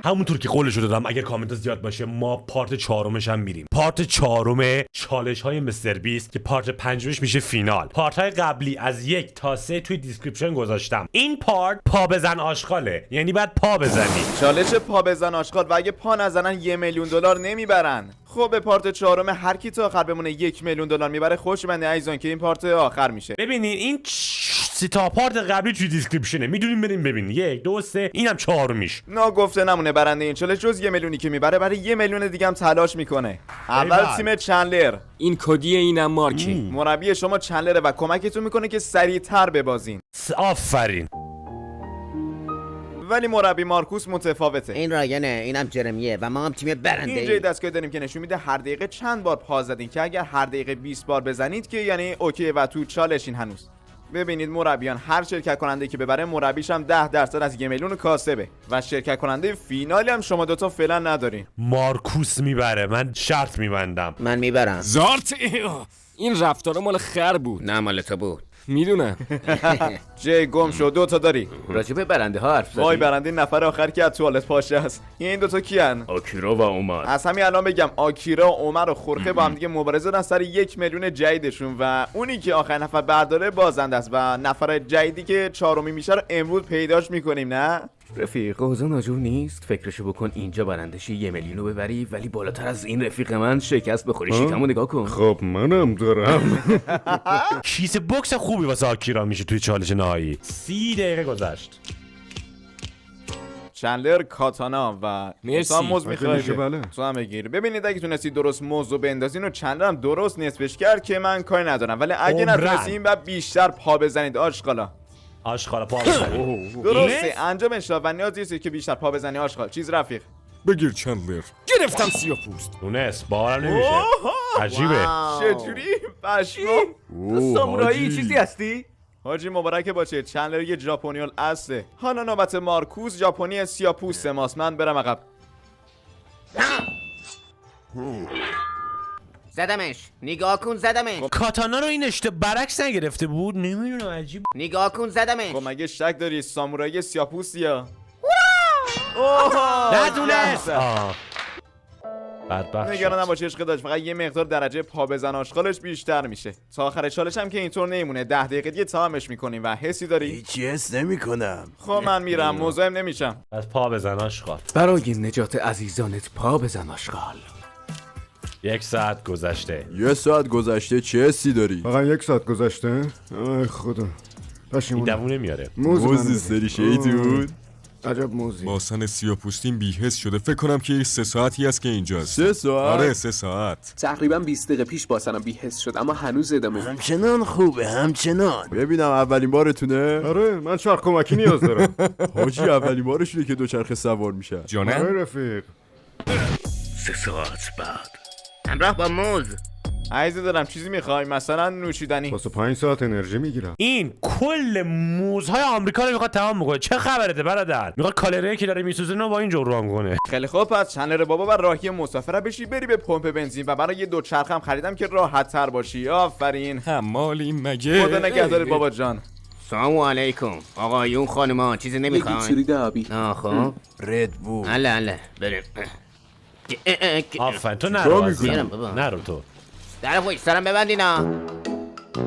همونطور که قولشو دادم اگر کامنت زیاد باشه ما پارت 4مش هم میریم. پارت 4 چالش های مستر بیست که پارت 5مش میشه فینال. پارت های قبلی از 1 تا 3 توی دیسکریپشن گذاشتم. این پارت پا بزن آشغاله، یعنی بعد پا بزنی. چالش پا بزن آشغال و اگه پا نزنن $1,000,000 نمیبرن. خب به پارت 4 هر کی تا آخر بمونه $1,000,000 میبره. خوشبنده عزیزان که این پارت آخر میشه. ببینین این 3 تا پارت قبلی توی دیسکریپشنه، میدونین بریم ببینین. 1 2 3 اینم 4میش. ناگفته نمونه برنده این چالش جز $1,000,000 که میبره برای $1,000,000 دیگه هم تلاش میکنه. اول تیم چندلر. این کدیه، اینم مارکی. مربی شما چندلره و کمکتون میکنه که سریعتر ببازین. آفرین. ولی مربی مارکوس متفاوته. این رایانه، اینم جرمیه و ما هم تیم برنده اینجای دستگاه داریم که نشون میده هر دقیقه چند بار پا زدین که اگر هر دقیقه 20 بار بزنید که یعنی اوکی و تو چالشین هنوز. ببینید مربیان هر شرکت کننده که ببره مربیش هم 10% از $1,000,000 کاسبه و شرکت کننده فینالی هم شما دوتا فعلا ندارین. مارکوس میبره، من شرط میبندم. من میبرم. زارت این رفتار مال خر بود. نه مال تو بود. میدونم. جی گم شو، 2 تا داری. راجب برنده ها حرف زدی؟ وای برنده نفر آخر که از توالت پاشه است. این 2 تا کیان؟ آکیرا و عمر. از همین الان بگم آکیرا، عمر و خورخه با هم دیگه مبارزه دارن سر $1,000,000 جدیدشون و اونی که آخر نفر برداره بازنده است و نفر جدیدی که 4می میشه رو امروز پیداش میکنیم. نه رفیق اوضاع ناجور نیست. فکرشو بکن اینجا برندشی $1,000,000 ببری ولی بالاتر از این رفیق من شکست بخوری. شکمو نگاه کن. خب منم دارم. کیسه بوکس خوبی واسه آکیرا میشه توی چالش نهایی. 30 دقیقه گذشت. چندلر کاتانا و مرسی. موز میخوای بله. تو هم بگیر. ببینید اگه تونستید درست موز رو بندازین و چندلر هم درست نصفش کرد که من کاری ندارم، ولی اگه نتونستین بعد بیشتر پا بزنید آشغالا. آشغالا پا بزنی. درسته انجامش داد و نیازی نیست که بیشتر پا بزنی آشغال. چیز رفیق بگیر چندلر. گرفتم سیاه‌پوست. اونس باورم نمیشه. عجیبه. چجوری پشمام. سامورایی چیزی هستی؟ حاجی مبارک باشه. چندلر یه ژاپنی الاصله. حالا نوبت مارکوس ژاپنی سیاه‌پوست ماست. من برم عقب. زدمش. نگاه کن زدمش. کاتانا رو این برعکس نگرفته بود؟ نمیدونم عجیب. نگاه کن زدمش. خب مگه شک داری سامورایی سیاه‌پوستیه؟ ندونست. بدبخت. نگران نباش عشق داشت، فقط یه مقدار درجه پا بزن آشغالش بیشتر میشه. تا آخر چالش هم که اینطور نمیمونه. 10 دقیقه دیگه تمامش میکنیم و حسی داری؟ هیچی حس نمی‌کنم. خب من میرم مزاحم نمیشم. از پا بزن آشغال. برای نجات عزیزانت پا بزن آشغال. 1 ساعت گذشته. 1 ساعت گذشته چه حسی داری؟ فقط 1 ساعت گذشته؟ ای خدا. این پشیمون. دوونه میاره. موز سری شیطون. عجب موزی. ماسن سیاه‌پوستین بی‌حس شده. فکر کنم که 3 ساعتی است که اینجاست. 3 ساعت؟ آره 3 ساعت. تقریبا 20 دقیقه پیش باسنم بی‌حس شد اما هنوز ادامه. همچنان خوبه همچنان. ببینم اولین بارتونه؟ آره من چرخ کمکی نیاز دارم. حاجی اولین بارشونه که دوچرخه سوار میشه. آره رفیق. 3 ساعت بعد. همراه با موز. عزیز دارم چیزی میخوای؟ مثلا نوشیدنی؟ واسه 5 ساعت انرژی میگیرم. این کل موزهای آمریکا رو میخواد تمام میکنه. چه خبرته برادر؟ میخواد کالریایی که داره میسوزه رو با این جبران کنه. خیلی خوب پس چندلر بابا و راهی مسافره بشی بری به پمپ بنزین و برای یه دوچرخه هم خریدم که راحت تر باشی. آفرین. حمالی مگه. خدا نگهدارت بابا جان. سلام علیکم آقایون خانوما. چیزی یکی نمیخواین؟ سوری دابی. نه خب. ردبول. اله بریم. آفرین تو نرو. میرم بابا. نرو تو. در پشت سرم ببندینا.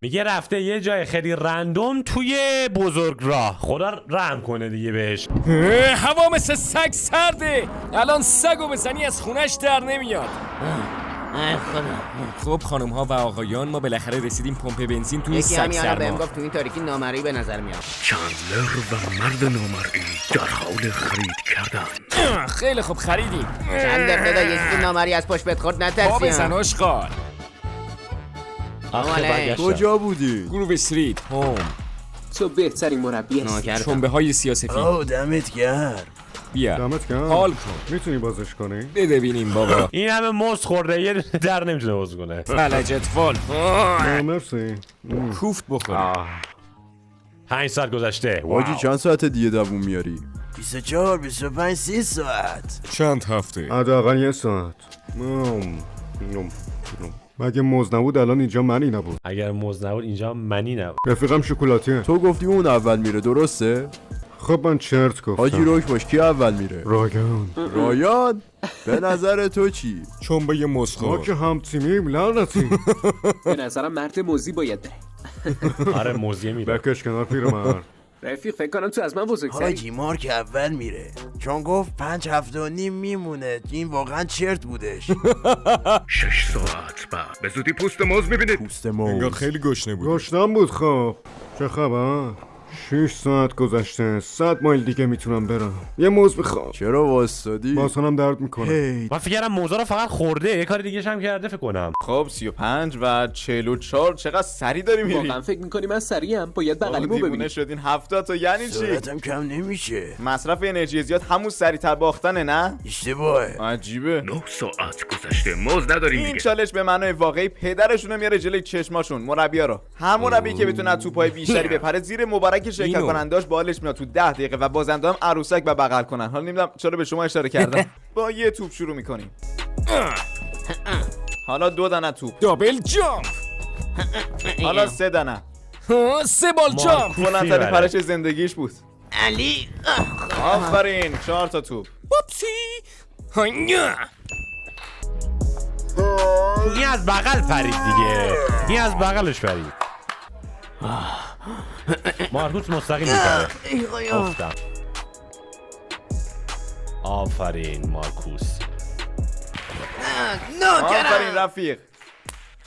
میگه رفته یه جای خیلی رندوم توی بزرگ راه. خدا رحم کنه دیگه بهش. هوا مثل سگ سرده. الان سگو بزنی از خونش در نمیاد. ای خدا. خب خانم ها و آقایان ما بالاخره رسیدیم پمپ بنزین توی یکی سگ همین الان بهم سرما. گفت تو این تاریکی نامرئی به نظر میاد. چندلر و مرد نامرئی در حال خرید کردن. خیلی خوب خریدیم. چند دقیقه یه چیزی نامرئی از پشت بهت خورد پا بزن نترسیم. آشغال. آخه آماله. برگشتم. کجا بودی؟ گروه استریت هوم. تو بهترین مربی هستی. ناکرتم. شنبه های سیاسفید. اوه دمت گرم. بیا دمت گرم. حال کن. میتونی بازش کنی؟ بده ببینیم بابا. این همه مست خورده یه در نمیتونه باز کنه. فلجت فال. مرسی. کوفت بخوری. 5 ساعت گذشته. حاجی چند ساعت دیگه دووم میاری؟ 24 25 30 ساعت. چند هفته؟ حداقل 1 ساعت. مگه موز نبود الان اینجا منی نبود. اگر موز نبود اینجا منی نبود. رفیقم شکلاتیه. تو گفتی اون اول میره درسته؟ خب من چرت گفتم. حاجی روش باش کی اول میره؟ رایان. رایان به نظر تو چی؟ چون به یه ما مسخار که هم تیمیم لعنتی. به نظرم مرد موزی باید بره. آره موزیه میره. بکش کنار پیرمرد. رفیق فکر کنم تو از من بزرگتری. حاجی مارک اول میره چون گفت 5 هفته و نیم میمونه. این واقعا چرت بودش. 6 ساعت بعد به زودی پوست موز میبینید. پوست انگار موز. خیلی گشنه بود. گشتم بود خب. چه خبر؟ 6 ساعت گذشته. 100 مایل دیگه میتونم برم. یه موز میخوام. چرا واسطادی؟ باسنم درد میکنه. هی من فکر کردم موزا رو فقط خورده، یه کار دیگه هم کرده فکر کنم. خب 35 و 44 چقدر سری داری میری؟ واقعا فکر میکنی من سریعم؟ باید بغلیمو دیوونه ببینی. شدین 70 تا یعنی چی؟ سرعتم کم نمیشه. مصرف انرژی زیاد همون سریعتر باختنه نه؟ اشتباهه. عجیبه. 9 ساعت گذشته موز نداریم این دیگه. چالش به معنای واقعی پدرشونو میاره جلوی چشماشون مربی‌ها رو. هر مربی که بتونه از توپای بیشتری بپره زیر مبارک شرکت کننداش بالش میاد تو 10 دقیقه و بازنده هم عروسک و بغل کنن. حالا نمیدونم چرا به شما اشاره کردم. با یه توپ شروع میکنیم. حالا 2 دانه توپ. دابل جامپ. حالا 3 دانه. 3 بال جامپ. بلندترین پرش زندگیش بود. علی آفرین 4 تا توپ. وپسی. هنیا. این از بغل پرید دیگه. این از بغلش پرید. مارکوس مستقیم میپره. افتم. آفرین مارکوس. آفرین رفیق.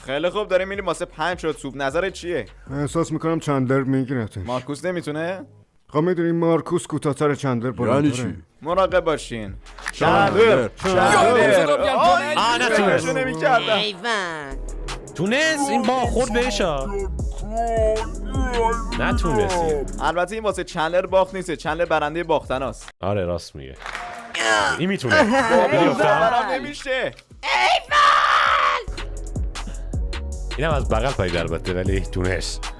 خیلی خوب داریم میریم واسه 5 تا توپ. نظرت چیه؟ احساس میکنم چندلر میگیرتش. مارکوس نمیتونه؟ خب میدونی مارکوس کوتاه‌تر چندلر بلندتره. یعنی چی؟ مراقب باشین. چندلر. آه نتونست. نمی‌کردم. ایوان تونست این با خورد بهشا. نتونستی. البته این واسه چندلر باخت نیست. چندلر برنده باختناست. آره راست میگه. این میتونه. برام نمیشه. اینم از بغل پرید البته ولی تونست.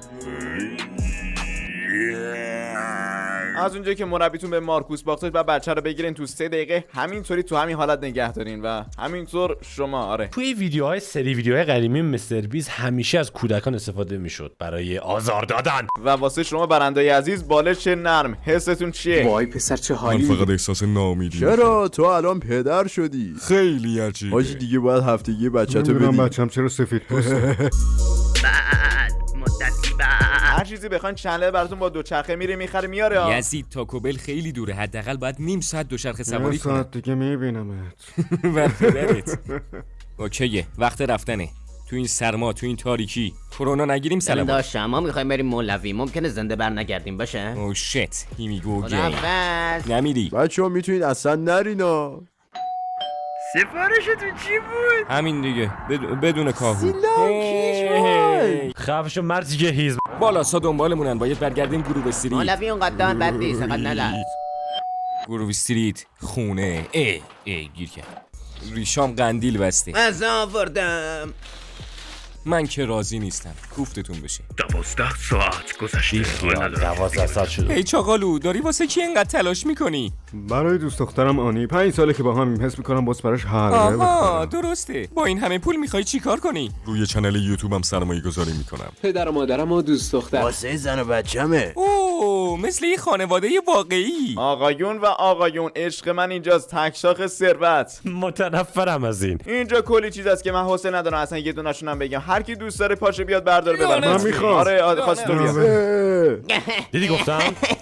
از اونجایی که مربیتون به مارکوس باخته و بچه رو بگیرین تو 3 دقیقه همینطوری تو همین حالت نگه دارین و همینطور شما آره. توی ویدیوهای سری ویدیوهای قدیمی مستر بیس همیشه از کودکان استفاده میشد برای آزار دادن. و واسه شما برنده‌ی عزیز بالش نرم حستون چیه؟ وای پسر چه من حالی فقط می‌ده. احساس ناامیدی چرا تو الان پدر شدی؟ خیلی عجیبه. حاجی دیگه باید هفتگی بچه‌تو نمیدونم بدی. بچم چرا سفید پوسته. هر چیزی بخواین چندلر براتون با دوچرخه میره میخره میاره. یزید تاکوبل خیلی دوره، حداقل باید نیم ساعت دوچرخه یه سواری کنم. ساعت دیگه میبینمت. وقت اوکیه وقت رفتنه. تو این سرما تو این تاریکی کرونا نگیریم سلام. داشتم ما میخوایم بریم مولوی ممکنه زنده بر نگردیم باشه. او شت هیمیگو گی خداحافظ. نمیری. بچه‌ها میتونید اصلا نرینا. سفارشتون چی بود؟ همین دیگه بدون کاهو. خفشو مردی که هیز بالاسا دنبالمونن، باید برگردیم گروه استریت. مولوی اونقدر دان بد نیست اینقدر نلرز. گروه استریت خونه گیر کرد. ریشام قندیل بسته. از آوردم. من که راضی نیستم کوفتتون بشه. 12 ساعت گذشته. 12 ساعت شده. ای چاقالو داری واسه کی اینقدر تلاش میکنی؟ برای دوست دخترم آنی 5 ساله که با همیم حس میکنم باز براش حلقه آها بخورم. درسته. با این همه پول میخوای چی کار کنی؟ روی چنل یوتیوبم سرمایه گذاری میکنم. پدر و مادرم و دوست دختر. واسه زن و بچه‌مه. اوه مثل یه خانواده واقعی. آقایون و آقایون عشق من اینجاست تکشاخ ثروت. متنفرم از این. اینجا کلی چیز هست که من حوصله ندارم اصلا یه دونه‌شونم بگم. هر کی دوست داره پاشه بیاد بردار ببر. من میخوام. آره خواست تو بیا. دیدی گفتم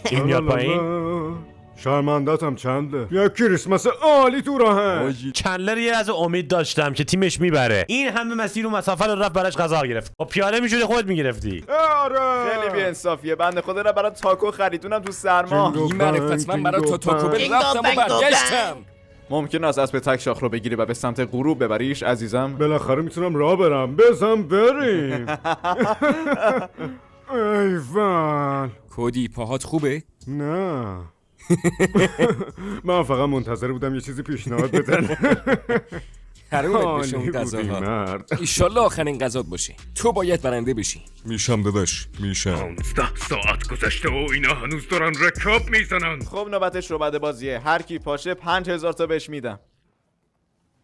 این میاد پایین. شرمندتم چنده. یک کریسمس عالی تو راهه. حاجی چندلر یه از امید داشتم که تیمش میبره. این همه مسیر و مسافت رو رفت براش غذا گرفت. خب پیاده میشدی خودت میگرفتی. آره. خیلی بی‌انصافیه. بنده خدا رو برای تاکو خریدونم تو سرما. این معرفت من برای تاکوبل رفتم و برگشتم. ممکن است اسب تک شاخ رو بگیری و به سمت غروب ببریش عزیزم. بالاخره میتونم راه برم. بزن بریم. ایوان. کودی پاهات خوبه؟ نه. من فقط منتظر بودم یه چیزی پیشنهاد بدن. حرومت بشه اون عالی بودی غذاها. مرد. ایشالله آخرین غذات باشه. تو باید برنده بشی. میشم داداش میشم. 15 ساعت گذشته و اینا هنوز دارن رکاب میزنن. خب نوبت شعبده بازیه. هر کی پاشه 5000 تا بهش میدم.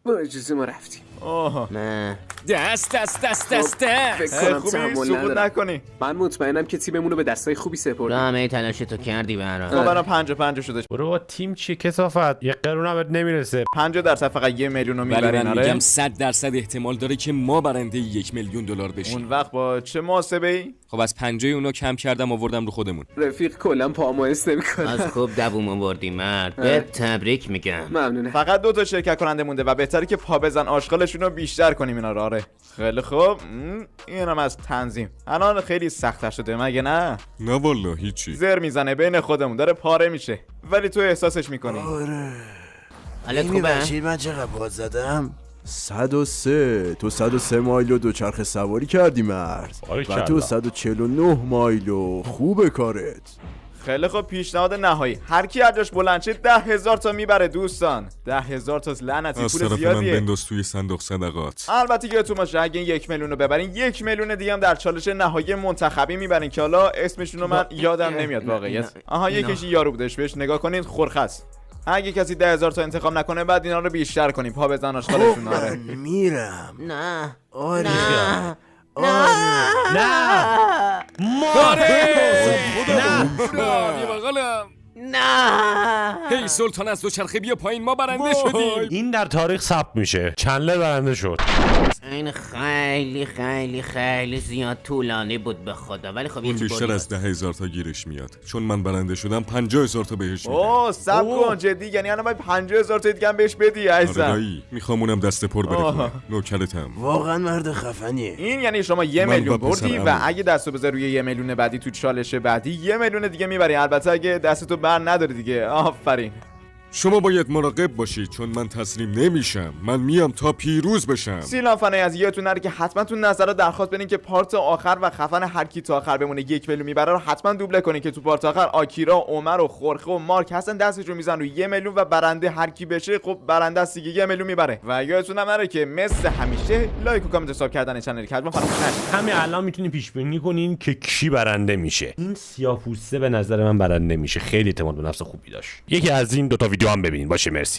با اجازه ما رفتیم. آها نه دست فکر کنم خوبی تحمل سقوط ندارم. نکنی. من مطمئنم که تیممون رو به دستای خوبی تو سپردیم. همه تلاش تو کردی برام. خب الان 5-5 شده. برو با تیم چیه کسافت؟ یه قرون هم بهت نمیرسه. 50% فقط 1 میلیون رو ولی میبرین من آره. میگم 100% احتمال داره که ما برنده 1 میلیون دلار بشیم. اون وقت با چه محاسبه ای؟ خب از 50 اونا کم کردم آوردم رو خودمون. رفیق کلا پامویس نمیکنه. از خوب دووم آوردی مرد. به تبریک میگم. ممنونه. فقط 2 تا شرکت کننده مونده و بهتره که پا بزن آشغالشون رو بیشتر کنیم اینا رو آره. خیلی خوب اینم از تنظیم. الان خیلی سخت‌تر شده مگه نه؟ نه والا هیچی. زر میزنه بین خودمون داره پاره میشه ولی تو احساسش میکنی. آره حالت اینی خوبه؟ بچید من چقدر باز زدم 103 تو 103 مایل و دوچرخه سواری کردی مرد و باریکلا. تو 149 مایل و خوبه کارت. خیلی خوب پیشنهاد نهایی هر کی از جاش بلند شه 10,000 تا میبره دوستان. 10,000 تا لعنتی از پول طرف من زیادیه. بنداز توی صندوق صدقات. البته یادتون باشه اگه این 1 میلیون رو ببرین 1 میلیون دیگه هم در چالش نهایی منتخبی میبرین که حالا اسمشون رو من یادم نمیاد واقعیت. آها یکیش یارو بودش بهش نگاه کنید خرخس. اگه کسی 10,000 تا انتخاب نکنه بعد اینا رو بیشتر کنیم پا بزن آشغالشون من آره. میرم. نه. آره نه. نه. هی سلطان از دوچرخه بیا پایین ما برنده شدیم. این در تاریخ ثبت میشه. چندلر برنده شد. این خیلی خیلی خیلی زیاد طولانی بود به خدا ولی خب اون یه بیشتر از 10,000 تا گیرش میاد. چون من برنده شدم 50,000 تا بهش میدم. اوه صبر کن جدی یعنی الان باید 50,000 تا دیگه هم بهش بدی آره عزیزم. دایی میخوام اونم دست پر بره آه. کنم. نوکرتم. واقعا مرد خفنیه. این یعنی شما 1 من میلیون با پسر بردی و عمو. اگه دستو بذاری روی 1 میلیون بعدی تو چالش بعدی 1 میلیون دیگه میبری. البته اگه دستتو بر نداری دیگه. آفرین. شما باید مراقب باشید چون من تسلیم نمیشم. من میام تا پیروز بشم. سیلان فنای از یادتون نره که حتما تو نظرات درخواست بدین که پارت آخر و خفن هر کی تا آخر بمونه 1 میلیون میبره رو حتما دوبله کنین که تو پارت آخر آکیرا، عمر و خورخه و مارک هستن دستشون میزن روی 1 میلیون و برنده هر کی بشه خب برنده است دیگه 1 میلیون میبره. و یادتون هم نره که مثل همیشه لایک و کامنت و ساب کردن چنل کدما فراموش نشه. همین الان میتونین پیش بینی کنین که کی برنده میشه. این سیاه‌پوسته به نظر من برنده میشه. خیلی اعتماد به نفس خوبی داشت. یکی از این 2 تا ویدیو هم ببینین. باشه مرسی.